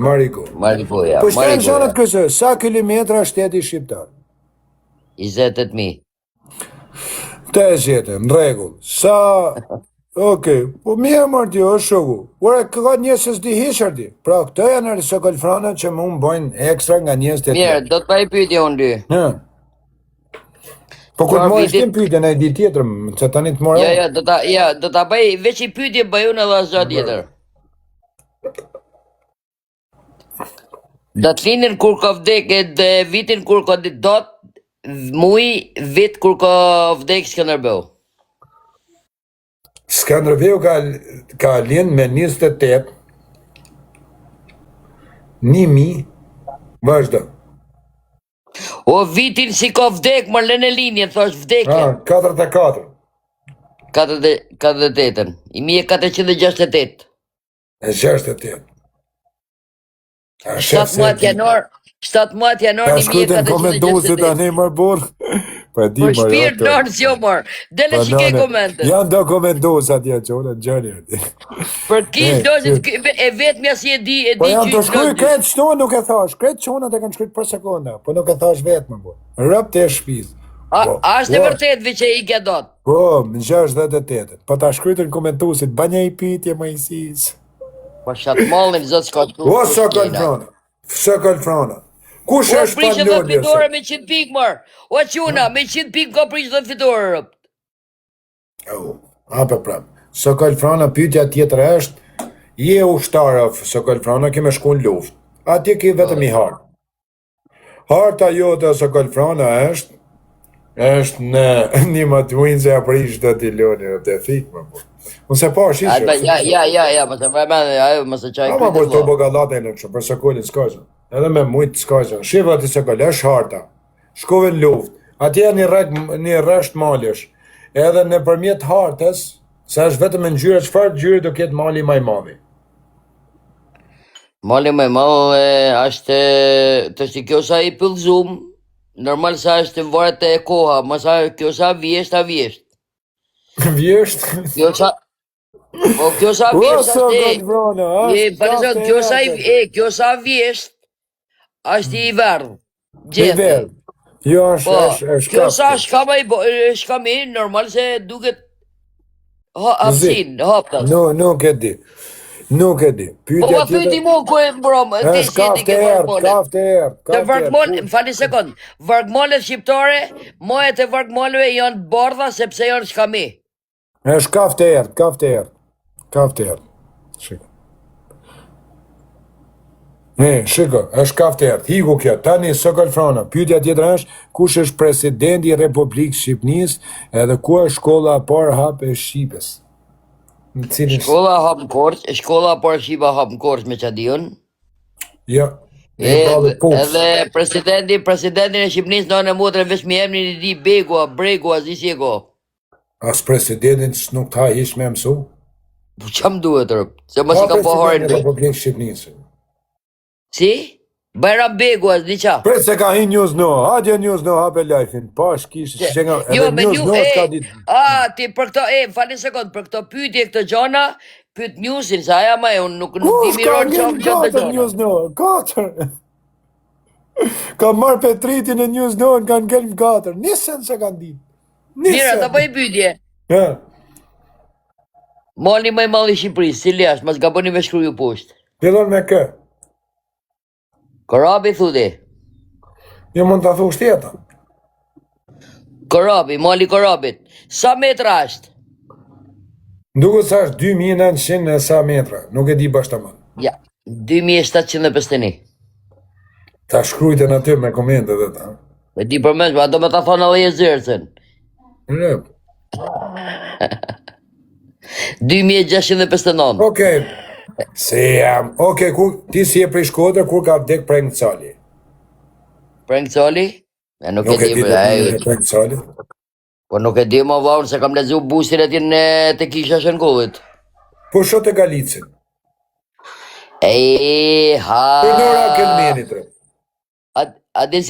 Mariku. Mariku, ja. Po shtë në Mariku, zonët ja. kësë, sa kilometra shteti shqiptar? 28.000. 80, në regull. Sa... Okej, po mirë mërti, o shoku. Ora, ka njësës di hishardi. Pra, këto janë Sokolfrana që mund bojnë ekstra nga njës të Mirë, do të bëj pyetje unë dy. Po kur të mojë shtim pyetje në e di tjetër, që tani të mora. Do ta bëj, veç i pyetje bëj unë edhe asgjë tjetër. Do të linin kur ka vdekë vitin kur ka dot, muj, vit kur ka vdekë Skënderbeu. Skënderbeu ka linë me 28, 1000, vazhdo. O vitin si ka vdek, më lënë linje, thash vdekje. 44. 48-ën, 1468. 68. 7 muaj janor 1468. Ta komentuesit tani më burr. Po di më. Po shpirt nërës jo mor. Dele që ke komente. Janë do komentues atje çona gjëri. Për kish dozit e vetmja si e di po janë të shkruaj kretë shtonë nuk e thash. Kretë çonat e kanë shkruar për sekonda, po nuk e thash vetëm burr. Rrap të shtëpis. Ashtë e vërtet vi që i ke dot. Po, në 68. Po ta shkruajtën komentuesit, banja i pyetje më isis. Po shatë mallin zot s'ka këtu. O Sokolfrana. Kush është pa lodhje? O fitore me 100 pikë mër. O quna, me 100 pikë ka prishë dhe fitore. Ape prap. Sokolfrana pyetja tjetër është, je ushtar Sokolfrana, ke me shku në luftë. Atje ke vetëm i hartë. Harta jote Sokolfrana është në një matuin se aprish do t'i loni në të thikë më bu. Unë se pa është ishë. Ja, më se vërmene, ajo më se qaj këtë. Ama po të bogalate në kështë, për Sokolin s'kajzën. Edhe me mujtë s'kajzën. Shiva t'i Sokol, është harta. Shkove në luft. Atje një rresht malesh. Edhe në përmjet hartës, se është vetëm në ngjyre, çfarë ngjyre do ketë mali maj madhi? Mali maj madhi është të shti kjo sa i pëllzum, normal sa është varet e koha, masa kjo sa vjesht a vjesht. Vjesht? Kjo sa vjesht kjo sa vjesht është i verdh. Gjithë. Jo, është kjo sa shkami, normal se duket hapsin, haptas. Nuk e di. Nuk e di. Po ma pyti mu ku e mbromë, është kaftë erë. Të vargmollë, më fali sekund, vargmollet shqiptare, mojet e vargmolleve janë bardha sepse janë shkami. është kaftë erë. Shiko. Shiko, është kaftë erë. Hiku kjo, tani Sokolfrana. Pyetja tjetër është, kush është presidenti i Republikës Shqipërisë edhe ku është shkolla e parë hap e Shqipës? Shkolla hap në Korç, shkolla parë Shqipa hap në Korç me çadiun. Jo. Edhe presidentin e Shqipërisë në anë motrën veç me emrin e di Bregu, zi si e go. As presidentin nuk ta ish me mësu? Po çam duhet rëp, se mos i ka po harin. Republikë Shqipërisë. Si? Bajram Begu as di qa. Pret se ka hi News No, hadje News No hape lajfin, pash kishë që nga News No s'ka ditë. Ti për këto, fali sekund, për këto pyetje këtë gjona, pyet Newsin, sa aja ma unë nuk di miron që më gjënë të gjona. News No, 4. Ka marrë Petritin e News No, në kanë gëllë 4, nisën se kanë ditë. Mira, të bëj pyetje. Mali më i madh i Shqipërisë, cili është, mas gaboni me shkruju poshtë. Fillon me kë. Korabi thudi. Jo mund të thush tjetër. Korabi, mali Korabit. Sa metra është? Nduket sa është 2900 e sa metra, nuk e di bashkëtamon. Ja, 2751. Ta shkrujtë në aty me komente dhe ta. Me di përmes, do me ta thonë edhe e zërësën. 2659. Okej. Se jam. Okej, ti si e prej Shkodër, kur ka vdek Preng Cali? Preng Cali? Nuk e di Preng Cali. Po nuk e di më vaun se kam lezu busin e tjene të kisha Shënkullit. Po shot e Galicin. Ha. Po nëra Kelmenit re. Adin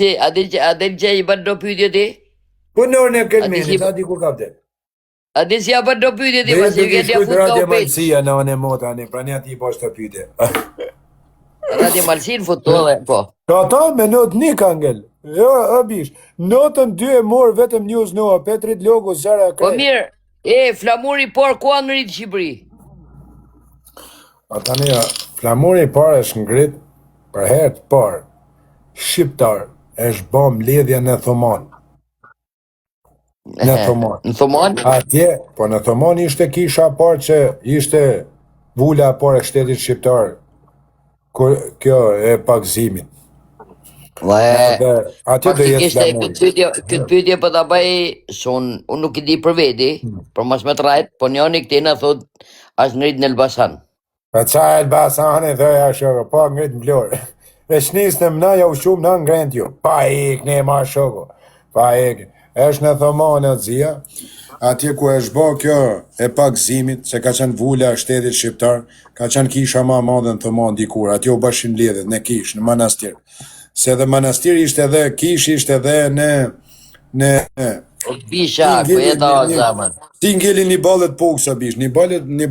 që i bën do pyetje ti? Po nërën e Kelmenit, a di kur ka vdek? A di si ja bën do pyetje ti Dhe pasi duke vjen ja shkujt fut Radio ka peç. Malësia në anë e mota, pra një ati po është të pyte. Radio Malsin fut to edhe po. Ka ta me not një kangel. Jo, bish. Notën 2 e morë vetëm News Noa, Petrit Logu, Zara Po Krej. mirë, flamuri por ku ngrit në Shqipëri? A tani, flamuri parë është ngrit për herë të parë. Shqiptar është bom ledhja në Thoman. Në Thoman. Në Thoman? Atje, po në Thoman ishte kisha parë që ishte vula parë e shtetit shqiptar. Kjo e pakzimit. Atje do jetë flamuri. Këtë pyetje po ta bëj unë nuk i di për veti, për mos me të rajt, po njëri këti na thot është ngrit në Elbasan. Pa qa Elbasan e thëja shoko, pa ngrit në vlorë. E shnis në mna ja u shumë në ngrent ju. Pa ik ne ma shoko. Pa ik. Është në Thoman e zia. Atje ku është bo kjo e pakzimit, se ka qenë vula shtetit shqiptar, ka qenë kisha ma madhe në Thoman dikur. Atje u bëshin lidhet në kish, në manastir. Se dhe manastir ishte edhe kish, ishte edhe në Bisha, ku jeta o zamën. Ti ngeli një ballet puksa bish, një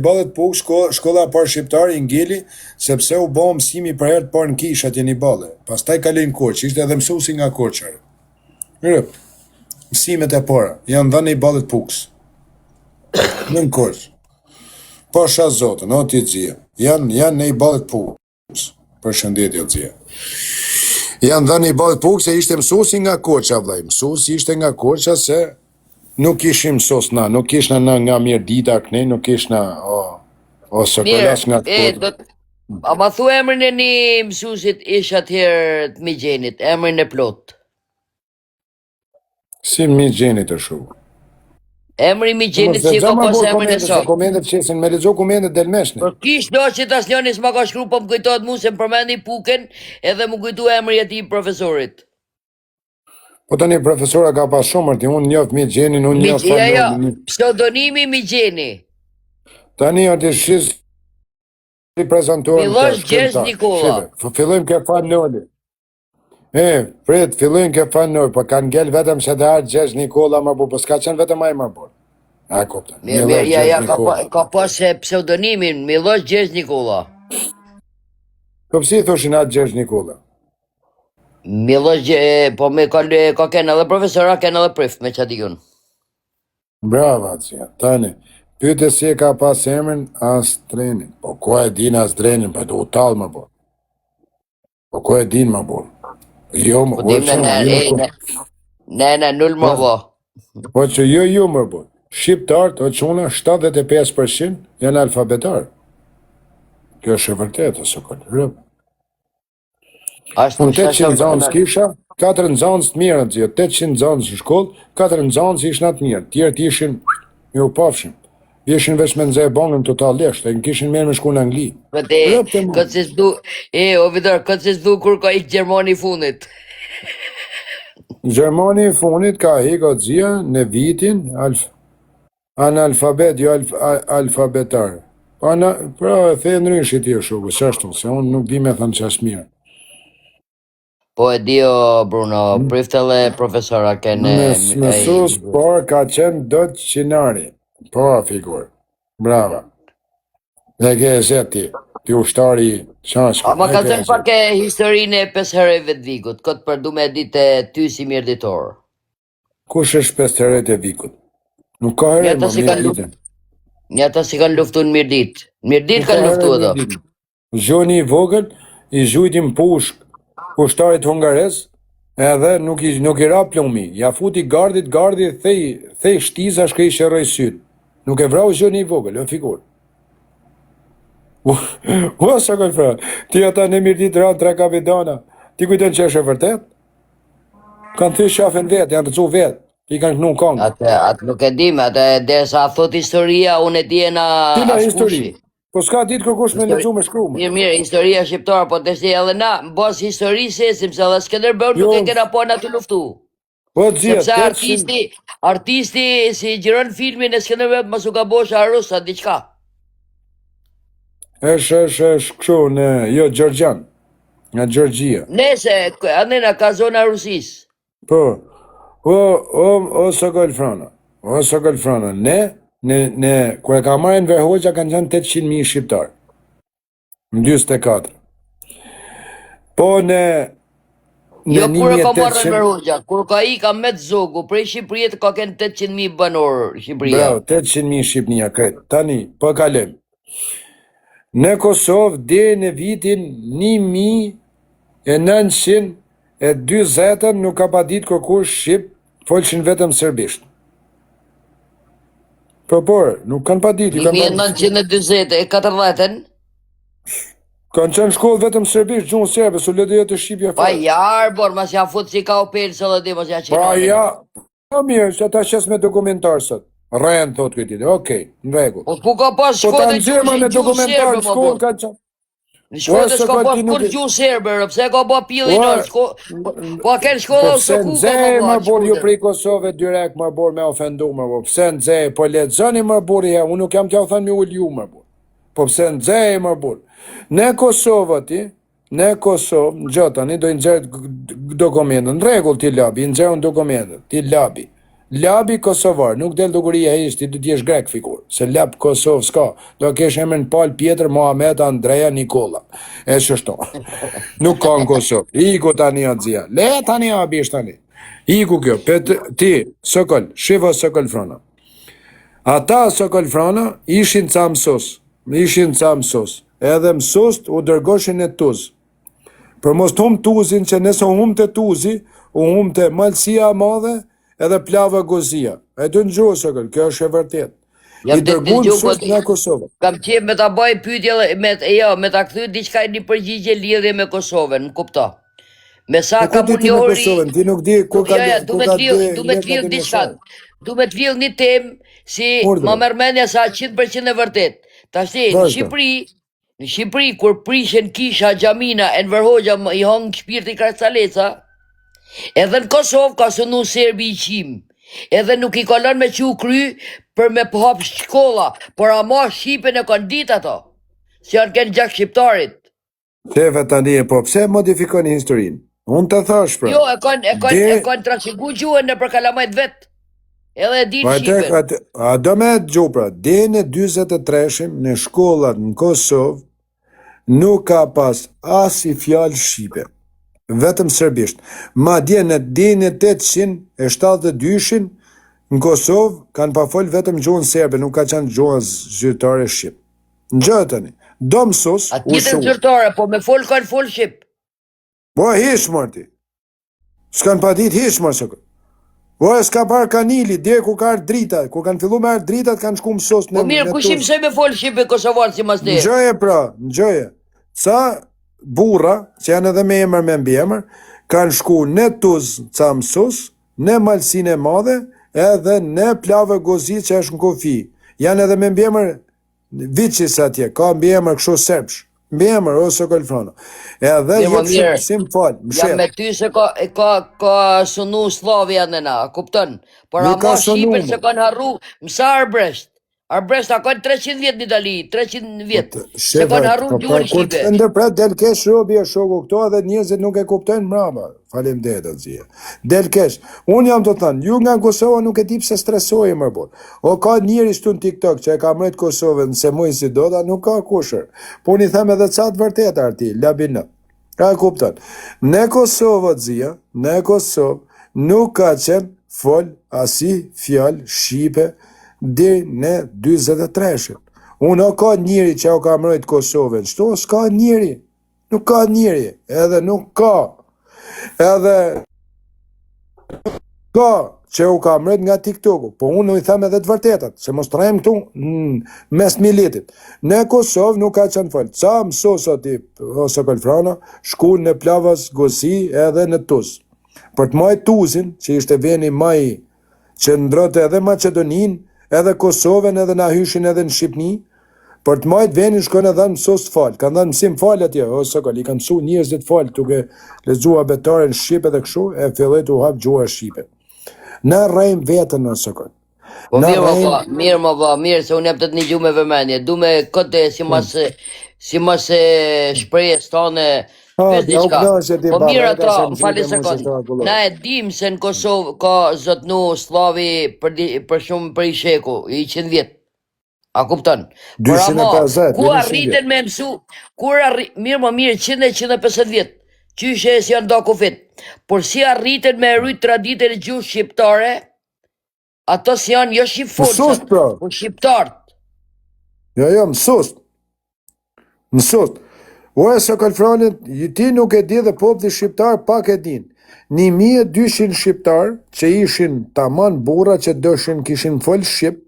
ballet puk, shkolla parë shqiptar i ngeli, sepse u bo mësimi për herë të parë në kish atje një ballet. Pastaj kaloi në Korçë, ishte edhe mësuesi nga Korçë. Mësimet e para janë dhënë një ballet puks. Në Korçë. Po sha zotën, o ti xhia. Janë një ballet puks. Përshëndetje o xhia. Janë dhënë një ballet puks se ishte mësuesi nga Korça vllai. Mësuesi ishte nga Korça se nuk ishim mësues na, nuk ishna na nga mirë dita këne, nuk ishna ose kolas nga Mirë, a ma thu emrin e një mësuesit ish atëherë të Migjenit, emrin e plot. Si Migjenit të shumë. Emri Migjenit si ka pas emrin e sot. Komendet qesin, me lezo komendet del meshni. Për kish do që tas njoni s'ma ka shkru, po më kujtojt mu se më përmendi Puken edhe më kujtu emri ati profesorit. Po tani profesora ka pas shumë mërti, unë njoft Migjenin, unë njoft Fanoli. Pseudonimi Migjeni. Tani atë shis i prezentuar Milosh Gjergj Nikola. Fillojmë ke Fanoli. Fillojmë ke Fanoli, po kanë ngel vetëm se të ardë Gjergj Nikola më bu, po s'ka qenë vetëm ai më bu. A kuptën. Ka pas pseudonimin Milosh Gjergj Nikola. Po psi thoshin atë Gjergj Nikola? Milosh, po me ka kenë edhe profesora, kenë edhe prift me që dikun. Brava, cia, tani. Pyte si e ka pas emrin Astrenin. Po ko e din Astrenin, pa do u talë më bo. Po ko e din më bo. Jo më bo. Ne, null më bo. Po që jo më bo. Shqiptarët, o që una 75% janë alfabetarë. Kjo është e vërtetë, ose këllë. Unë 800 zanës kisha, 4 zanës të mirë të 800 zanës në shkollë, 4 zanës ishën atë mirë, tjerët ishin ju pafshim. Ishin veç me nëzhe bangën total lesht, e në kishin mirë me shku në Angli. Këtë se s'du, o Vidar, këtë se s'du kur ka ik Gjermani funit. Gjermani funit ka ik o dzia në vitin analfabet, jo alfabetar. Pra e the ndryshit i shukë, qashtu, se unë nuk di me thënë qash mirë. Po e dio, Bruno, priftele profesora kene... Mësus, por ka qenë do të qinari. Po, figur. Brava. Dhe ke e zeti, ti ushtari qashka. A ma ka thënë pak e historinë e 5 herëve të vikut, këtë për du me dite ty si mirë ditorë. Kush është 5 herët e vikut? Nuk ka herë më mirë ditë. Një ata si kanë luftu në mirë ditë. Mirë ditë kanë luftu edhe. Zhoni i vogël, i zhujtim pushk, pushtarit hungarez, edhe nuk i ra plumi. Ja futi gardi thej shtiza shkë i shëroj syt. Nuk e vrau zhoni i vogël, o figur. Ua, sa këllë fra, ti ata në mirë ditë ranë 3 kapitana, ti kujtën që është e vërtet? Kanë thë shafën vetë, janë të cu vetë. I kanë kënu kongë. Atë nuk e dim, atë derisa thot historia, unë e di e na histori. Po s'ka ditë kërkush me lezu me shkru me. Mirë, historia shqiptare, po të shti edhe na, në bas histori sesim, se dhe Skënderbeu nuk e kena po në të luftu. Po të zhja, sepse artisti si gjiron filmin e Skënderbeu, mësu ka bosh Arusa, diqka. është kështu në, jo, Gjorgjan, nga Gjorgjia. Nese, anena ka zona Rusis. Po, o Sokol Frana, ne Kur e ka marrë Enver Hoxha kanë qenë 800.000 shqiptar. Në 44. Po në Jo kur e ka marrë 1800 Enver Hoxha, kur ka i ka met zogu, prej Shqipërisë ka kënë 800.000 banor Shqipëria. Bravo, 800.000 Shqipnia kret. Tani, po kalem. Në Kosovë deri në vitin 1920 nuk ka pa ditë kërkush shqip, folshin vetëm serbisht. Por, nuk kanë pa ditë. 1940 e 40-ën. Kanë qenë shkollë vetëm serbisht, gjuhën serbe, su le dhe të shqipja Pa jarë, bor, mas ja fut si ka o pelë së dhe dhe mas ja qenë. Pa ja, po mirë, që ta shes me dokumentar sot. Rënë, thot këtë ditë, okej, në rregull. Po ku ka pas Po ta shkollë nxjerrë me dokumentar në shkollë ka qenë. Në shkollë s'ka pas kur gjuhë serbe, pse ka ba pili në shkollë, po a kenë shkollë ose ku ka pa më bor ju prej Kosovë direkt më bor me ofendu më bor. Pse nxe, po lexoni më bor ja, unë nuk jam t'ja u thënë me ul ju më bor. Po pse nxe më bor. Në Kosovë ti, në Kosovë, gjotani do i nxjerr dokumentën. Në rregull ti labi, nxjerrën dokumentën, ti labi. Labi kosovar, nuk del dukuria hiç, ti do të jesh grek figur. Se lab Kosovë s'ka. Do kesh emrin Pal Pjetër Mohamed Andrea Nikola. E çështo. Nuk ka në Kosovë. Iku tani Azia. Le tani abish tani. Iku kjo. Ti, Sokol, shiva Sokol Frana. Ata Sokol Frana ishin ca mësos. Edhe mësost u dërgoshin e Tuz. Për mos të hum Tuzin, që nëse u hum të Tuzi, u hum të Malësia Madhe, edhe Plava Gozia. E të nxo, Sokol, kjo është e vërtet. I dërgun mësos në Kosovë. Kam qenë me ta baj pyetje, me ta kthy diçka një përgjigje lidhje me Kosovën, më kupto. Me sa ka punjori... Ti nuk di ku ka du me t'vill diçka. Du me t'vill një temë si më mërmenja sa 100% e vërtet. Ta shti, në Shqipëri, kur prishen kisha Gjamina, Enver Hoxha i hongë shpirti Krasaleca, edhe në Kosovë ka sunu serbi i qim. Edhe nuk i kalon me që u kry për me hap shkolla, por ama Shqipen e kanë dit ato. Si janë kënë gjak shqiptarit. Tefe tani e po, pse modifikoni historinë? Unë të thash pra. Jo, e kanë trashegu gjuhën në për kalamajt vetë. Edhe e ditë Shqipen. A do me të gjuhë pra, dhe në 23-shim në shkollat në Kosovë nuk ka pas as i fjalë Shqipe. Vetëm serbisht. Ma dje në 872-shin në Kosovë kanë pa folë vetëm gjuhën serbe, nuk ka qenë gjuhën zyrtare Shqip. Në gjëtë tani, do mësus... A tjetër zyrtare, po me folë kanë folë Shqip. Po hish mërti. S'kanë pa ditë hish mërë sëkë. Po e s'ka parë kanili, dhe ku ka ardë drita, ku kanë fillu me ardë dritat, kanë shku mësus në... Po mirë, ku shim se me folë Shqip e Kosovarë si mas dhe? Në gjëje pra, në gjëje. Ca burra, që janë edhe me emër me mbi emër, kanë shku në Tuz ca mësus, në Malësinë e Madhe, edhe në Plavë Gozi që është në Kofi. Janë edhe me mbi emër Vicis atje, ka mbi emër kështu serbsh. Mbi emër o Sokol Frana. Edhe jetë si më falë, më shetë. Jam me ty se ka sunu Slavia në na, kuptën? Por ama Shqipen se kanë harru, mësa Arbresht. Arbresht a kanë 300 vjetë në Itali, 300 vjetë. Se kanë harru gjuhën Shqipe. Kur të ndërpret delkesh robi e shoku këto edhe njerëzit nuk e kuptojnë mrapa. Falim detë atëzije. Delkesh. Unë jam të thënë, ju nga Kosova nuk e tip se stresojë më bërë. O ka njëri shtu në TikTok që e ka mrejt Kosovën se mujë si do, da nuk ka kushër. Po unë i them edhe qatë vërtet arti, labinë. Ka kupton. Në Kosovë atëzije, në Kosovë nuk ka qenë fol asi fjallë Shqipe dhe në 23-shën. Unë o ka njëri që o ka mrejt Kosovën, shto s'ka njëri, nuk ka njëri, edhe nuk ka, edhe ka që u ka mrejt nga TikToku, po unë i them edhe të vërtetat, se mos të rejmë këtu mes militit. Në Kosovë nuk ka qenë fol, ca mësosa ti, Sokol Frana, shku në Plavas Gosi edhe në Tuz. Për të majt Tuzin, që ishte veni maj që ndrote edhe Macedonin, edhe Kosovën, edhe na hyshin edhe në Shqipni, për të majt venin shkon edhe në mësos të falë, kanë dhe mësim falë atje, o Sokol, i kanë mësu njerëzit falë, tuke lexua betare në Shqipe dhe këshu, e fillet u hap gjua Shqipe. Na rrejmë vetën në Sokol. Po mirë më va, mirë, se unë jam të të një gjume vëmenje, du me këte si mas shprejës tane Pyet diçka. Po mirë ata, më falë sekond. Na e dim se në Kosovë ka zotnu slavi për shumë për i sheku, i 100 vjet. A kupton? Por ama, ku arritën me mësu, mirë më mirë 100-150 vjet. Qyshe si janë do kufit. Por si arritën me rrit traditën e gjuhë shqiptare, ato si janë jo shqipforcët, po shqiptarët. Jo, mësust. Ua Sokol Franit, ti nuk e di dhe populli shqiptar pak e din. 1200 shqiptar që ishin taman burra që dëshin kishin fol shqip,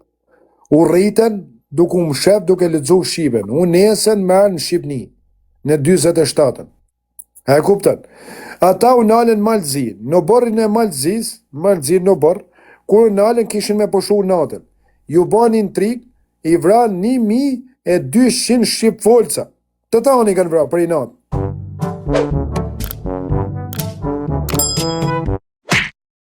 u rriten duke u mshef duke lexu shqipen. U nesën merë në Shqipni, në 47-ën. E kuptën? Ata u nalën Malzi, në borrin e Malzis, Malzi në borr, kur u nalën kishin me pushu natën. Ju banin trik, i vran 1200 shqip folca. Të tani kanë vra për i natë.